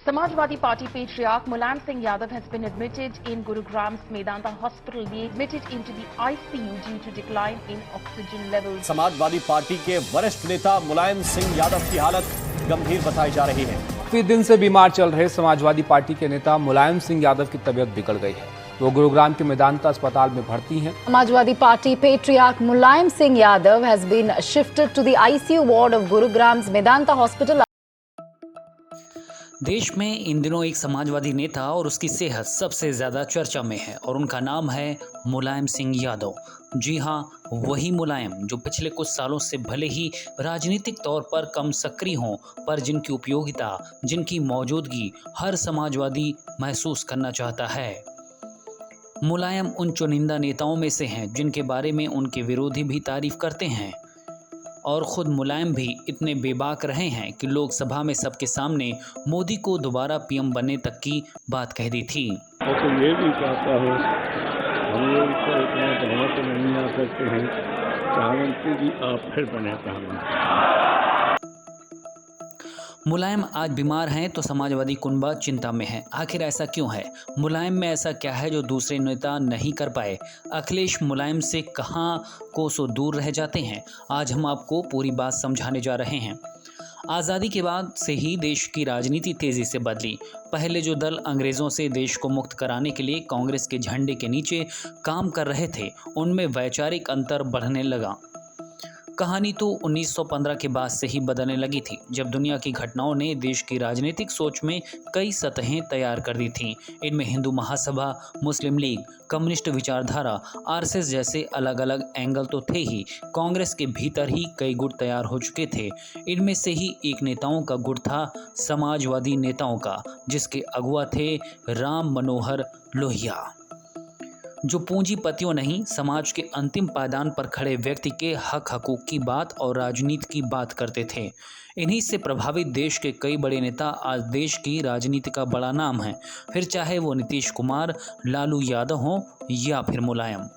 Samajwadi Party patriarch Mulayam Singh Yadav has been admitted in Gurugram's Medanta Hospital. He admitted into the ICU due to decline in oxygen levels. Samajwadi party के वरिष्ठ नेता मुलायम सिंह यादव की हालत गंभीर बताई जा रही है। काफी दिन से बीमार चल रहे समाजवादी पार्टी के नेता मुलायम सिंह यादव की तबीयत बिगड़ गई है। वो गुरुग्राम के मेदांता अस्पताल में भर्ती हैं। Samajwadi party patriarch Mulayam Singh Yadav has been shifted to the ICU ward of Gurugram's Medanta Hospital. देश में इन दिनों एक समाजवादी नेता और उसकी सेहत सबसे ज़्यादा चर्चा में है और उनका नाम है मुलायम सिंह यादव। जी हाँ, वही मुलायम जो पिछले कुछ सालों से भले ही राजनीतिक तौर पर कम सक्रिय हों, पर जिनकी उपयोगिता, जिनकी मौजूदगी हर समाजवादी महसूस करना चाहता है। मुलायम उन चुनिंदा नेताओं में से हैं जिनके बारे में उनके विरोधी भी तारीफ करते हैं और ख़ुद मुलायम भी इतने बेबाक रहे हैं कि लोकसभा में सबके सामने मोदी को दोबारा पीएम बनने तक की बात कह दी थी। तो ये भी चाहता हो, हम लोग तो इतना दबाव तो नहीं आ सकते हैं, चाहते कि आप फिर बने प्रधानमंत्री। मुलायम आज बीमार हैं तो समाजवादी कुनबा चिंता में है। आखिर ऐसा क्यों है? मुलायम में ऐसा क्या है जो दूसरे नेता नहीं कर पाए? अखिलेश मुलायम से कहां कोसों दूर रह जाते हैं? आज हम आपको पूरी बात समझाने जा रहे हैं। आज़ादी के बाद से ही देश की राजनीति तेज़ी से बदली। पहले जो दल अंग्रेज़ों से देश को मुक्त कराने के लिए कांग्रेस के झंडे के नीचे काम कर रहे थे, उनमें वैचारिक अंतर बढ़ने लगा। कहानी तो 1915 के बाद से ही बदलने लगी थी, जब दुनिया की घटनाओं ने देश की राजनीतिक सोच में कई सतहें तैयार कर दी थीं। इनमें हिंदू महासभा, मुस्लिम लीग, कम्युनिस्ट विचारधारा, आरएसएस जैसे अलग अलग एंगल तो थे ही, कांग्रेस के भीतर ही कई गुट तैयार हो चुके थे। इनमें से ही एक नेताओं का गुट था समाजवादी नेताओं का, जिसके अगुआ थे राम मनोहर लोहिया, जो पूंजीपतियों नहीं, समाज के अंतिम पायदान पर खड़े व्यक्ति के हक हकूक की बात और राजनीति की बात करते थे। इन्हीं से प्रभावित देश के कई बड़े नेता आज देश की राजनीति का बड़ा नाम है, फिर चाहे वो नीतीश कुमार, लालू यादव हों या फिर मुलायम।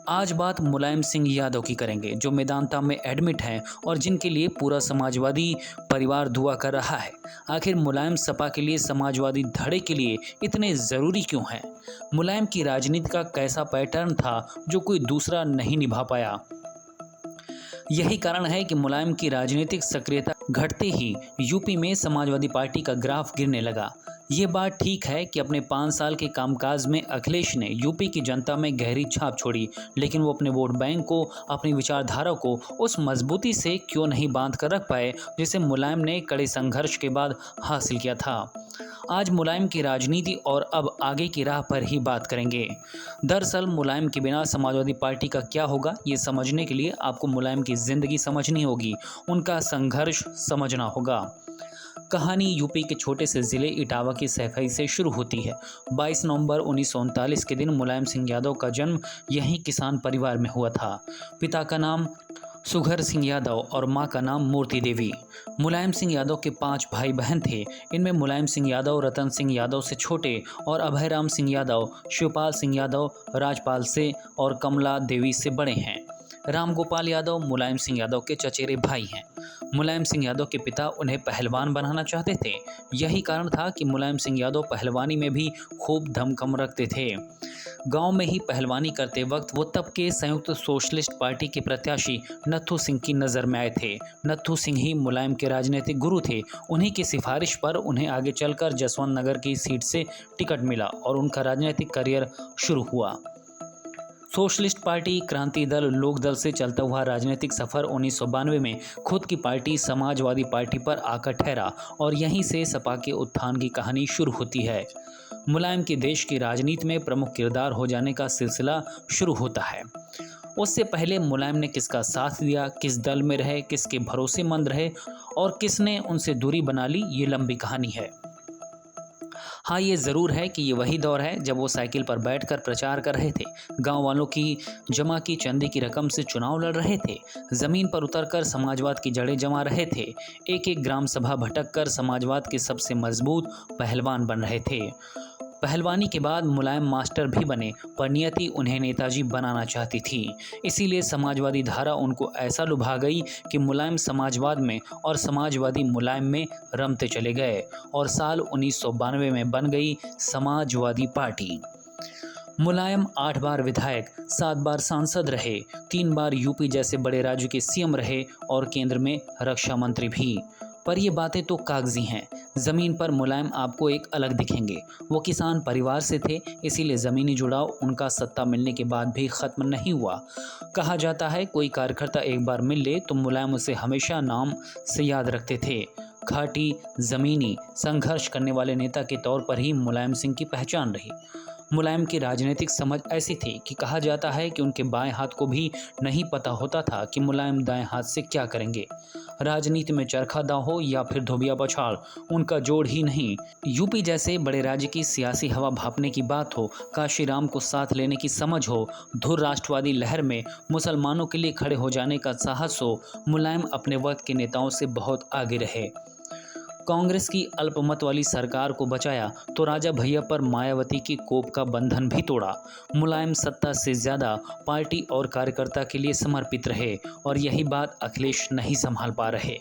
आज बात मुलायम सिंह यादव की करेंगे, जो मेदांता में एडमिट हैं और जिनके लिए पूरा समाजवादी परिवार दुआ कर रहा है। आखिर मुलायम सपा के लिए, समाजवादी धड़े के लिए इतने ज़रूरी क्यों हैं? मुलायम की राजनीति का कैसा पैटर्न था जो कोई दूसरा नहीं निभा पाया? यही कारण है कि मुलायम की राजनीतिक सक्रियता घटते ही यूपी में समाजवादी पार्टी का ग्राफ गिरने लगा। ये बात ठीक है कि अपने 5 साल के कामकाज में अखिलेश ने यूपी की जनता में गहरी छाप छोड़ी, लेकिन वो अपने वोट बैंक को, अपनी विचारधारा को उस मजबूती से क्यों नहीं बांध कर रख पाए जिसे मुलायम ने कड़े संघर्ष के बाद हासिल किया था। आज मुलायम की राजनीति और अब आगे की राह पर ही बात करेंगे। दरअसल मुलायम के बिना समाजवादी पार्टी का क्या होगा, ये समझने के लिए आपको मुलायम की ज़िंदगी समझनी होगी, उनका संघर्ष समझना होगा। कहानी यूपी के छोटे से ज़िले इटावा की सैफई से शुरू होती है। 22 नवंबर 1939 के दिन मुलायम सिंह यादव का जन्म यहीं किसान परिवार में हुआ था। पिता का नाम सुघर सिंह यादव और मां का नाम मूर्ति देवी। मुलायम सिंह यादव के 5 भाई बहन थे। इनमें मुलायम सिंह यादव रतन सिंह यादव से छोटे और अभयराम सिंह यादव, शिवपाल सिंह यादव राजपाल से और कमला देवी से बड़े हैं। राम गोपाल यादव मुलायम सिंह यादव के चचेरे भाई हैं। मुलायम सिंह यादव के पिता उन्हें पहलवान बनाना चाहते थे। यही कारण था कि मुलायम सिंह यादव पहलवानी में भी खूब दमखम रखते थे। गांव में ही पहलवानी करते वक्त वो तब के संयुक्त सोशलिस्ट पार्टी के प्रत्याशी नत्थू सिंह की नज़र में आए थे। नत्थू सिंह ही मुलायम के राजनीतिक गुरु थे। उन्हीं की सिफारिश पर उन्हें आगे चलकर जसवंत नगर की सीट से टिकट मिला और उनका राजनीतिक करियर शुरू हुआ। सोशलिस्ट पार्टी, क्रांति दल, लोक दल से चलता हुआ राजनीतिक सफ़र 1992 में खुद की पार्टी समाजवादी पार्टी पर आकर ठहरा और यहीं से सपा के उत्थान की कहानी शुरू होती है। मुलायम के देश की राजनीति में प्रमुख किरदार हो जाने का सिलसिला शुरू होता है। उससे पहले मुलायम ने किसका साथ दिया, किस दल में रहे, किसके भरोसेमंद रहे और किसने उनसे दूरी बना ली, ये लंबी कहानी है। हाँ, ये ज़रूर है कि ये वही दौर है जब वो साइकिल पर बैठकर प्रचार कर रहे थे, गांव वालों की जमा की चंदे की रकम से चुनाव लड़ रहे थे, ज़मीन पर उतरकर समाजवाद की जड़ें जमा रहे थे, एक एक ग्राम सभा भटक कर समाजवाद के सबसे मजबूत पहलवान बन रहे थे। पहलवानी के बाद मुलायम मास्टर भी बने, पर नियति उन्हें नेताजी बनाना चाहती थी। इसीलिए समाजवादी धारा उनको ऐसा लुभा गई कि मुलायम समाजवाद में और समाजवादी मुलायम में रमते चले गए और साल 1992 में बन गई समाजवादी पार्टी। मुलायम 8 बार विधायक, 7 बार सांसद रहे, 3 बार यूपी जैसे बड़े राज्य के सीएम रहे और केंद्र में रक्षा मंत्री भी। पर ये बातें तो कागजी हैं। ज़मीन पर मुलायम आपको एक अलग दिखेंगे। वो किसान परिवार से थे, इसीलिए ज़मीनी जुड़ाव उनका सत्ता मिलने के बाद भी ख़त्म नहीं हुआ। कहा जाता है कोई कार्यकर्ता एक बार मिल ले तो मुलायम उसे हमेशा नाम से याद रखते थे। खाटी, ज़मीनी, संघर्ष करने वाले नेता के तौर पर ही मुलायम सिंह की पहचान रही। मुलायम की राजनीतिक समझ ऐसी थी कि कहा जाता है कि उनके बाएं हाथ को भी नहीं पता होता था कि मुलायम दाएं हाथ से क्या करेंगे। राजनीति में चरखा दाव हो या फिर धोबिया पछाड़, उनका जोड़ ही नहीं। यूपी जैसे बड़े राज्य की सियासी हवा भापने की बात हो, काशीराम को साथ लेने की समझ हो, धुर राष्ट्रवादी लहर में मुसलमानों के लिए खड़े हो जाने का साहस हो, मुलायम अपने वक्त के नेताओं से बहुत आगे रहे। कांग्रेस की अल्पमत वाली सरकार को बचाया तो राजा भैया पर मायावती की कोप का बंधन भी तोड़ा। मुलायम सत्ता से ज़्यादा पार्टी और कार्यकर्ता के लिए समर्पित रहे और यही बात अखिलेश नहीं संभाल पा रहे।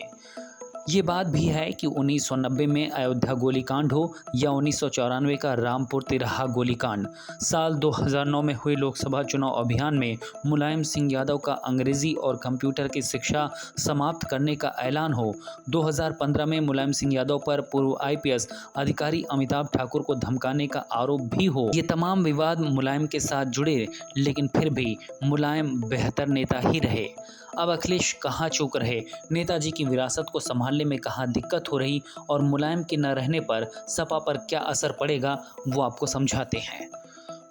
ये बात भी है कि 1990 में अयोध्या गोलीकांड हो या 1994 का रामपुर तिराहा गोलीकांड, साल 2009 में हुए लोकसभा चुनाव अभियान में मुलायम सिंह यादव का अंग्रेजी और कंप्यूटर की शिक्षा समाप्त करने का ऐलान हो, 2015 में मुलायम सिंह यादव पर पूर्व IPS अधिकारी अमिताभ ठाकुर को धमकाने का आरोप भी हो, ये तमाम विवाद मुलायम के साथ जुड़े, लेकिन फिर भी मुलायम बेहतर नेता ही रहे। अब अखिलेश कहाँ चूक रहे, नेताजी की विरासत को संभालने में कहाँ दिक्कत हो रही और मुलायम के न रहने पर सपा पर क्या असर पड़ेगा, वो आपको समझाते हैं।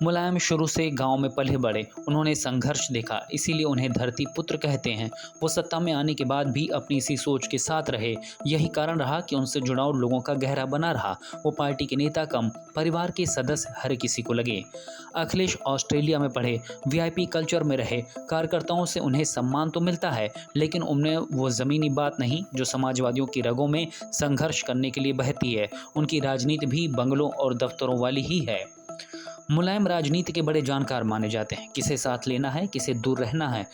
मुलायम शुरू से गांव में पले बड़े, उन्होंने संघर्ष देखा, इसीलिए उन्हें धरती पुत्र कहते हैं। वो सत्ता में आने के बाद भी अपनी इसी सोच के साथ रहे, यही कारण रहा कि उनसे जुड़ाव लोगों का गहरा बना रहा। वो पार्टी के नेता कम परिवार के सदस्य हर किसी को लगे। अखिलेश ऑस्ट्रेलिया में पढ़े, VIP कल्चर में रहे, कार्यकर्ताओं से उन्हें सम्मान तो मिलता है, लेकिन उनमें वो ज़मीनी बात नहीं जो समाजवादियों की रगों में संघर्ष करने के लिए बहती है। उनकी राजनीति भी बंगलों और दफ्तरों वाली ही है। मुलायम राजनीति के बड़े जानकार माने जाते हैं। किसे साथ लेना है, किसे दूर रहना है,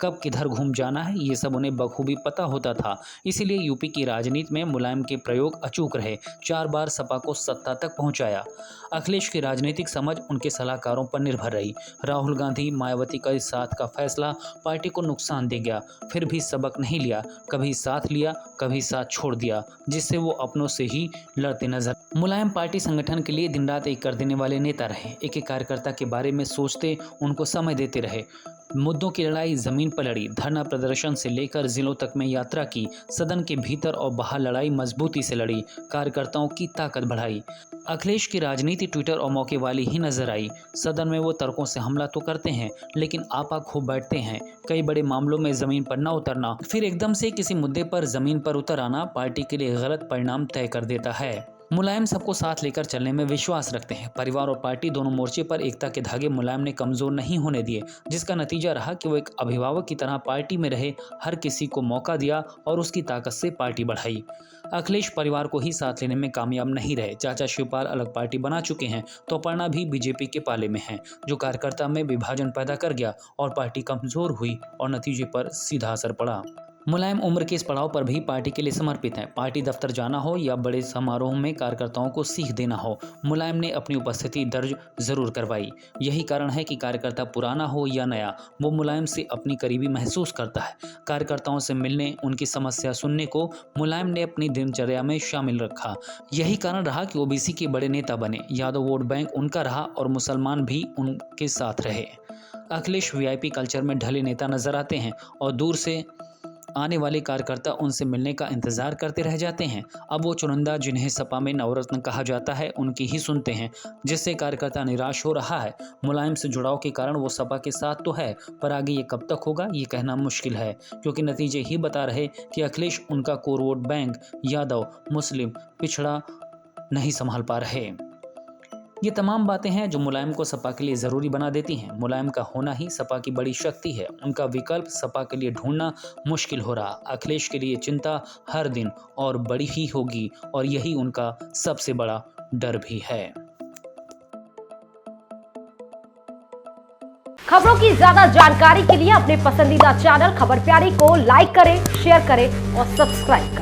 कब किधर घूम जाना है, ये सब उन्हें बखूबी पता होता था। इसीलिए यूपी की राजनीति में मुलायम के प्रयोग अचूक रहे, 4 बार सपा को सत्ता तक पहुंचाया। अखिलेश की राजनीतिक समझ उनके सलाहकारों पर निर्भर रही। राहुल गांधी, मायावती का इस साथ का फैसला पार्टी को नुकसान दे गया, फिर भी सबक नहीं लिया, कभी साथ लिया, कभी साथ छोड़ दिया, जिससे वो अपनों से ही लड़ते नजर। मुलायम पार्टी संगठन के लिए दिन रात एक कर देने वाले नेता रहे। एक एक कार्यकर्ता के बारे में सोचते, उनको समय देते रहे। मुद्दों की लड़ाई जमीन पर लड़ी, धरना प्रदर्शन से लेकर जिलों तक में यात्रा की, सदन के भीतर और बाहर लड़ाई मजबूती से लड़ी, कार्यकर्ताओं की ताकत बढ़ाई। अखिलेश की राजनीति ट्विटर और मौके वाली ही नजर आई। सदन में वो तर्कों से हमला तो करते हैं, लेकिन आपा खूब बैठते हैं। कई बड़े मामलों में जमीन पर न उतरना, फिर एकदम से किसी मुद्दे पर जमीन पर उतर आना पार्टी के लिए गलत परिणाम तय कर देता है। मुलायम सबको साथ लेकर चलने में विश्वास रखते हैं। परिवार और पार्टी दोनों मोर्चे पर एकता के धागे मुलायम ने कमजोर नहीं होने दिए, जिसका नतीजा रहा कि वो एक अभिभावक की तरह पार्टी में रहे, हर किसी को मौका दिया और उसकी ताकत से पार्टी बढ़ाई। अखिलेश परिवार को ही साथ लेने में कामयाब नहीं रहे। चाचा शिवपाल अलग पार्टी बना चुके हैं तो अपर्णा भी बीजेपी के पाले में है, जो कार्यकर्ता में विभाजन पैदा कर गया और पार्टी कमजोर हुई और नतीजे पर सीधा असर पड़ा। मुलायम उम्र के इस पड़ाव पर भी पार्टी के लिए समर्पित हैं। पार्टी दफ्तर जाना हो या बड़े समारोह में कार्यकर्ताओं को सीख देना हो, मुलायम ने अपनी उपस्थिति दर्ज जरूर करवाई। यही कारण है कि कार्यकर्ता पुराना हो या नया, वो मुलायम से अपनी करीबी महसूस करता है। कार्यकर्ताओं से मिलने, उनकी समस्या सुनने को मुलायम ने अपनी दिनचर्या में शामिल रखा। यही कारण रहा कि OBC के बड़े नेता बने। यादव वोट बैंक उनका रहा और मुसलमान भी उनके साथ रहे। अखिलेश VIP कल्चर में ढले नेता नजर आते हैं और दूर से आने वाले कार्यकर्ता उनसे मिलने का इंतजार करते रह जाते हैं। अब वो चुनिंदा जिन्हें सपा में नवरत्न कहा जाता है, उनकी ही सुनते हैं, जिससे कार्यकर्ता निराश हो रहा है। मुलायम से जुड़ाव के कारण वो सपा के साथ तो है, पर आगे ये कब तक होगा ये कहना मुश्किल है, क्योंकि नतीजे ही बता रहे कि अखिलेश उनका कोर वोट बैंक यादव, मुस्लिम, पिछड़ा नहीं संभाल पा रहे। ये तमाम बातें हैं जो मुलायम को सपा के लिए ज़रूरी बना देती हैं। मुलायम का होना ही सपा की बड़ी शक्ति है। उनका विकल्प सपा के लिए ढूंढना मुश्किल हो रहा। अखिलेश के लिए चिंता हर दिन और बड़ी ही होगी और यही उनका सबसे बड़ा डर भी है। खबरों की ज्यादा जानकारी के लिए अपने पसंदीदा चैनल खबर प्यारी को लाइक करें, शेयर करें और सब्सक्राइब करें।